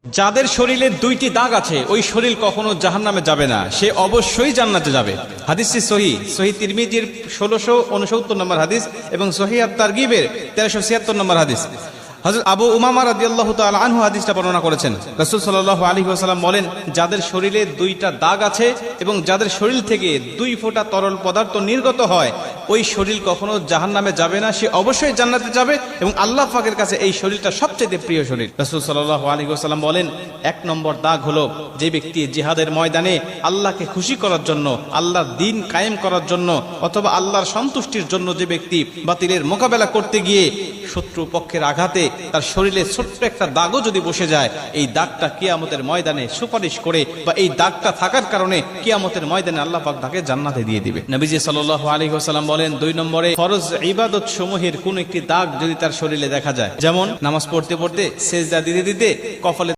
যাদের শরীরে দুইটি দাগ আছে ওই শরীর কখনো জাহান্নামে যাবে না, সে অবশ্যই জান্নাতে যাবে। হাদিসটি সহিহ তিরমিজির 1669 নম্বর হাদিস এবং সহিহ আত-তারগিবের 1376 নম্বর হাদিস। হযরত আবু উমামা রাদিয়াল্লাহু তাআলা আনহু হাদিসটা বর্ণনা করেছেন। রাসূল সাল্লাল্লাহু আলাইহি ওয়াসাল্লাম বলেন, যাদের শরীরে দুইটা দাগ আছে এবং যাদের শরীর থেকে 2 ফোঁটা তরল পদার্থ নির্গত হয় ওই শরীর কখনো জাহান্নামে যাবে না, সে অবশ্যই জান্নাতে যাবে এবং আল্লাহ পাকের কাছে এই শরীরটা সবচেয়ে প্রিয় শরীর। রাসূল সাল্লাল্লাহু আলাইহি ওয়াসাল্লাম বলেন, 1 নম্বর দাগ হলো যে ব্যক্তি জিহাদের ময়দানে আল্লাহকে খুশি করার জন্য, আল্লাহর দ্বীন কায়েম করার জন্য অথবা আল্লাহর সন্তুষ্টির জন্য যে ব্যক্তি বাতিলের মোকাবেলা করতে গিয়ে শত্রু পক্ষের আঘাতে তার শরীরে ছোট্ট একটা দাগও যদি বসে যায়, এই দাগটা কিয়ামতের ময়দানে সুপারিশ করে বা এই দাগটা থাকার কারণে কিয়ামতের ময়দানে আল্লাহ পাক তাকে জান্নাতে দিয়ে দিবে। নবীজি সাল্লাল্লাহু আলাইহি ওয়াসাল্লাম বলেন, 2 নম্বরে ফরজ ইবাদত সমূহের কোন একটি দাগ যদি তার শরীরে দেখা যায়, যেমন নামাজ পড়তে পড়তে সেজদা দিতে দিতে কপালে